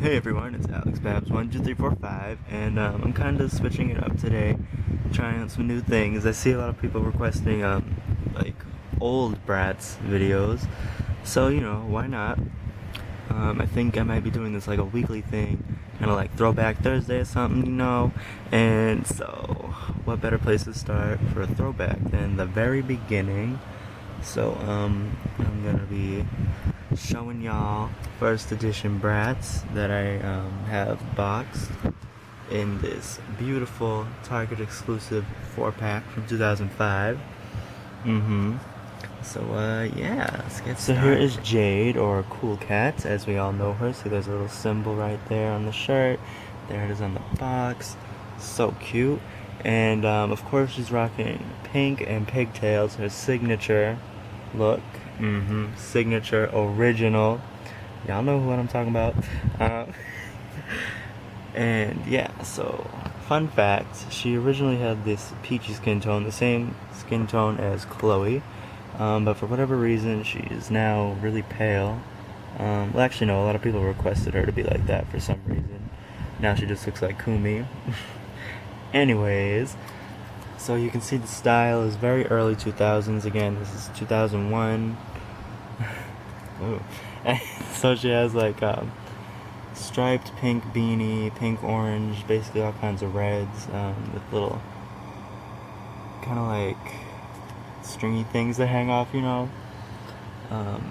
Hey everyone, it's AlexBabs12345, and I'm kind of switching it up today, trying out some new things. I see a lot of people requesting like old Bratz videos, so why not? I think I might be doing this like a weekly thing, kind of like Throwback Thursday or something, And so, what better place to start for a throwback than the very beginning? So I'm gonna be showing y'all first edition Bratz that I have boxed in this beautiful Target exclusive 4-pack from 2005. So yeah, let's get started. So here is Jade, or Cool Cat as we all know her. See, there's a little symbol right there on the shirt. There it is on the box. So cute. And of course she's rocking pink and pigtails, her signature look. Signature original. Y'all know what I'm talking about. And yeah, so fun fact, she originally had this peachy skin tone, the same skin tone as Chloe, but for whatever reason she is now really pale. Well, actually no, a lot of people requested her to be like that for some reason. Now she just looks like Kumi. Anyways, so you can see the style is very early 2000s. Again, this is 2001. Ooh. So she has like striped pink beanie, pink orange, basically all kinds of reds, with little kind of like stringy things that hang off,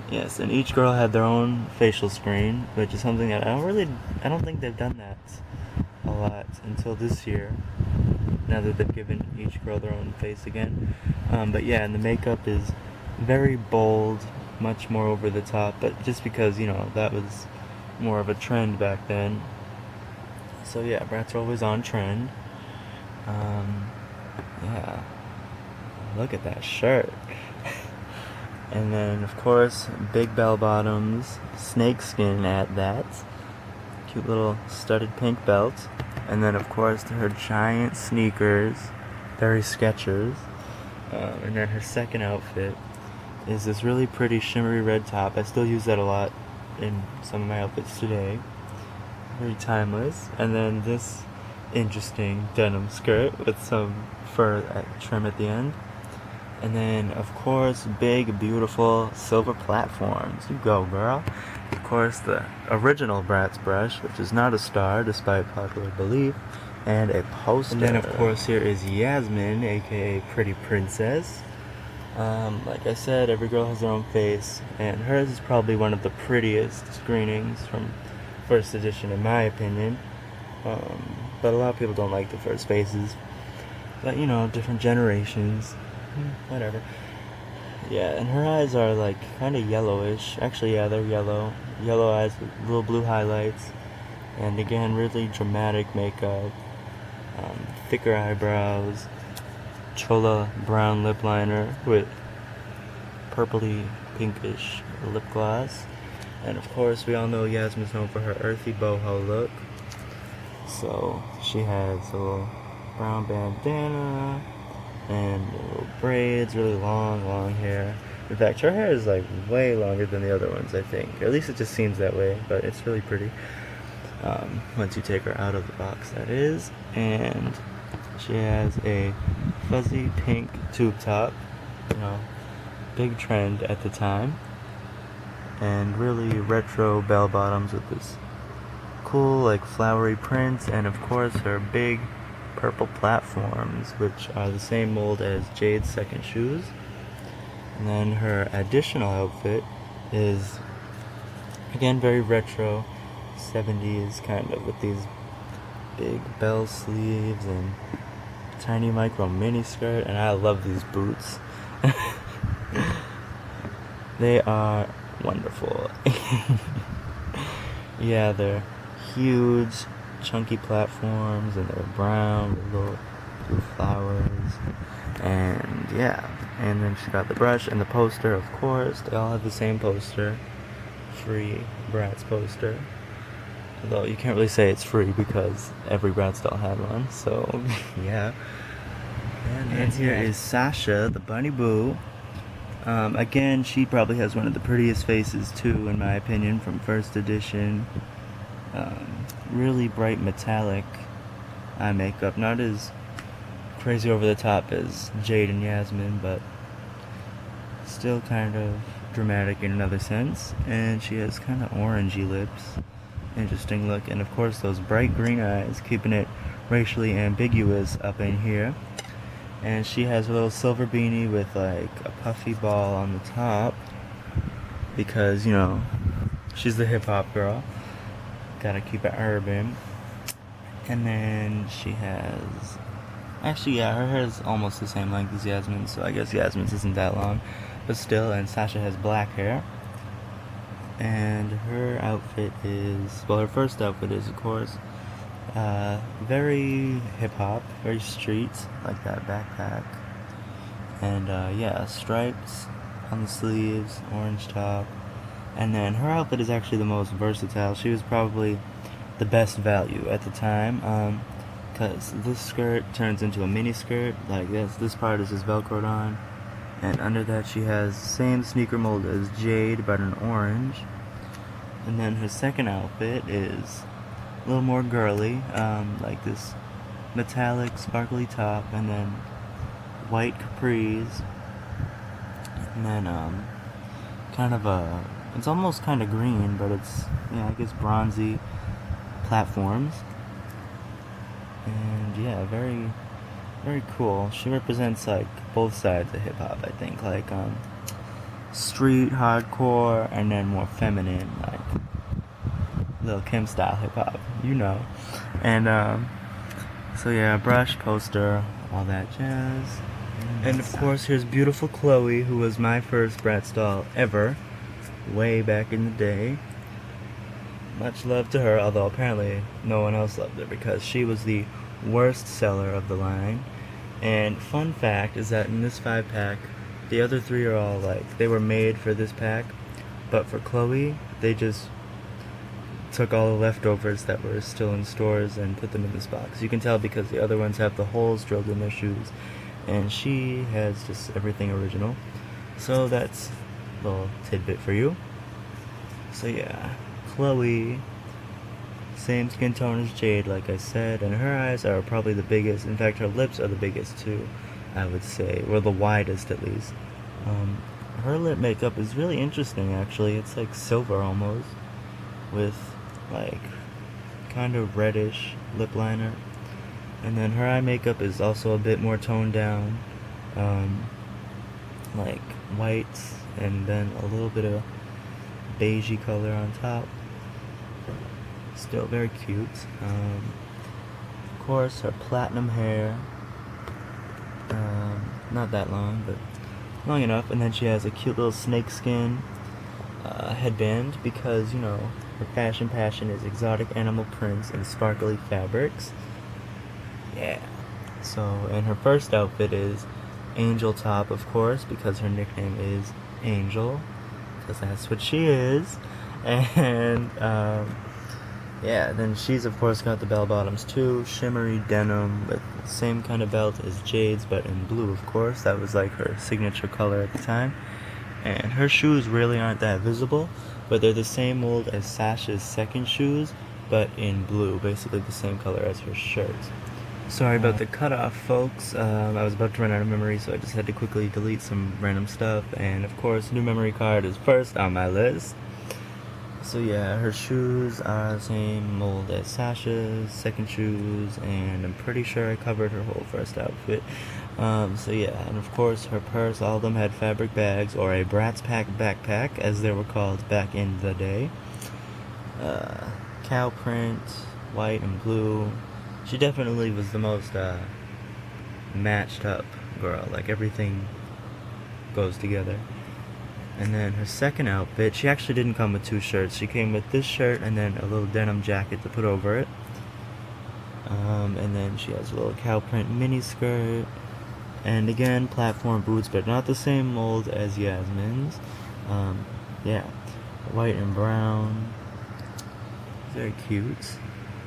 Yes, and each girl had their own facial screen, which is something that I don't think they've done that a lot until this year, now that they've given each girl their own face again. But yeah, and the makeup is very bold, much more over the top, but just because, that was more of a trend back then. So yeah, Bratz are always on trend. Yeah, look at that shirt. And then, of course, big bell bottoms, snake skin at that. Cute little studded pink belt. And then, of course, her giant sneakers, very Skechers. And then her second outfit is this really pretty shimmery red top. I still use that a lot in some of my outfits today. Very timeless. And then this interesting denim skirt with some fur trim at the end. And then, of course, big, beautiful silver platforms. You go, girl. Of course, the original Bratz brush, which is not a star, despite popular belief, and a poster. And then, of course, here is Yasmin, aka Pretty Princess. Like I said, every girl has their own face, and hers is probably one of the prettiest screenings from first edition, in my opinion. But a lot of people don't like the first faces. But, different generations. Whatever. Yeah, and her eyes are like kind of yellowish. Actually, yeah, they're yellow. Yellow eyes with little blue highlights. And again, really dramatic makeup. Thicker eyebrows. Chola brown lip liner with purpley pinkish lip gloss. And of course, we all know Yasmin's known for her earthy boho look. So she has a little brown bandana and little braids, really long hair. In fact, her hair is like way longer than the other ones, I think. Or at least it just seems that way, but it's really pretty. Once you take her out of the box, that is. And she has a fuzzy pink tube top, big trend at the time. And really retro bell bottoms with this cool, like flowery print, and of course her big purple platforms, which are the same mold as Jade's second shoes. And then her additional outfit is again very retro 70s, kind of, with these big bell sleeves and tiny micro mini skirt. And I love these boots. They are wonderful. Yeah, they're huge, chunky platforms, and they're brown with little blue flowers. And yeah, and then she got the brush and the poster, of course. They all have the same poster, free Bratz poster. Although you can't really say it's free because every Bratz doll had one, so yeah. And here is Sasha, the bunny boo. Again, she probably has one of the prettiest faces too, in my opinion, from first edition. really bright metallic eye makeup. Not as crazy over the top as Jade and Yasmin, but still kind of dramatic in another sense. And she has kind of orangey lips. Interesting look. And of course those bright green eyes, keeping it racially ambiguous up in here. And she has a little silver beanie with like a puffy ball on the top, because, you know, she's the hip-hop girl. Gotta keep it urban. And then she has... Actually, yeah, her hair is almost the same length as Yasmin's, so I guess Yasmin's isn't that long. But still, and Sasha has black hair. And her outfit is... Well, her first outfit is, of course, very hip-hop, very street, like that backpack. And, yeah, stripes on the sleeves, orange top. And then her outfit is actually the most versatile. She was probably the best value at the time, because this skirt turns into a mini skirt like this. This part is just velcroed on, and under that she has the same sneaker mold as Jade, but an orange. And then her second outfit is a little more girly, like this metallic sparkly top, and then white capris, and then kind of a... It's almost kind of green, but it's, yeah, I guess bronzy platforms. And yeah, very, very cool. She represents like both sides of hip hop, I think, like street hardcore, and then more feminine, like Lil Kim style hip hop, you know. And so yeah, brush, poster, all that jazz. And of course, here's beautiful Chloe, who was my first Bratz doll ever, way back in the day. Much love to her, although apparently no one else loved her because she was the worst seller of the line. And fun fact is that in this 5-pack, the other 3 are all like, they were made for this pack, but for Chloe, they just took all the leftovers that were still in stores and put them in this box. You can tell because the other ones have the holes drilled in their shoes, and she has just everything original. So that's a little tidbit for you. So yeah, Chloe, same skin tone as Jade, like I said, and her eyes are probably the biggest. In fact, her lips are the biggest too, I would say, or the widest at least. Her lip makeup is really interesting, actually. It's like silver almost, with like kind of reddish lip liner. And then her eye makeup is also a bit more toned down, like whites, and then a little bit of beigey color on top. Still very cute. Of course, her platinum hair, not that long, but long enough. And then she has a cute little snakeskin headband, because, you know, her fashion passion is exotic animal prints and sparkly fabrics. Yeah. So, and her first outfit is Angel Top, of course, because her nickname is Angel, because that's what she is. And yeah, then she's of course got the bell bottoms too, shimmery denim with the same kind of belt as Jade's, but in blue, of course. That was like her signature color at the time. And her shoes really aren't that visible, but they're the same mold as Sasha's second shoes, but in blue, basically the same color as her shirt. Sorry about the cutoff, folks. I was about to run out of memory, so I just had to quickly delete some random stuff. And of course, new memory card is first on my list. So yeah, her shoes are the same mold as Sasha's second shoes, and I'm pretty sure I covered her whole first outfit. So yeah, and of course her purse, all of them had fabric bags, or a Bratz pack backpack, as they were called back in the day. Cow print, white and blue. She definitely was the most matched up girl, like everything goes together. And then her second outfit, she actually didn't come with 2 shirts. She came with this shirt and then a little denim jacket to put over it. And then she has a little cow print mini skirt. And again, platform boots, but not the same mold as Yasmin's. Yeah, white and brown. Very cute.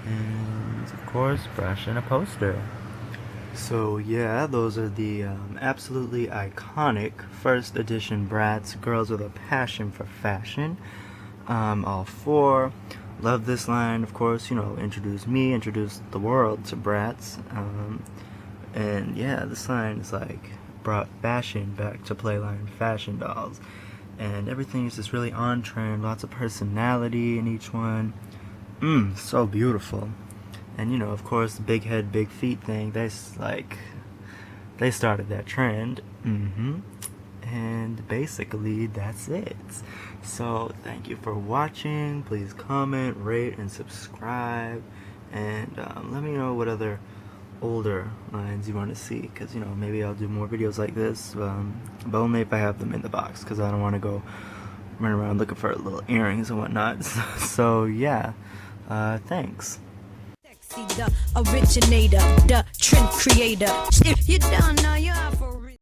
And of course, brush and a poster. So yeah, those are the absolutely iconic first edition Bratz girls with a passion for fashion. All 4. Love this line, of course, you know, introduced me, introduced the world to Bratz. And yeah, this line is like brought fashion back to Playline fashion dolls. And everything is just really on trend, lots of personality in each one. So beautiful. And you know, of course, the big head, big feet thing, they started that trend. And basically, that's it. So, thank you for watching. Please comment, rate, and subscribe. And let me know what other older lines you want to see. Because, you know, maybe I'll do more videos like this. But only if I have them in the box. Because I don't want to go run around looking for little earrings and whatnot. So, yeah. Thanks. The originator, the trend creator. If you don't know, you're for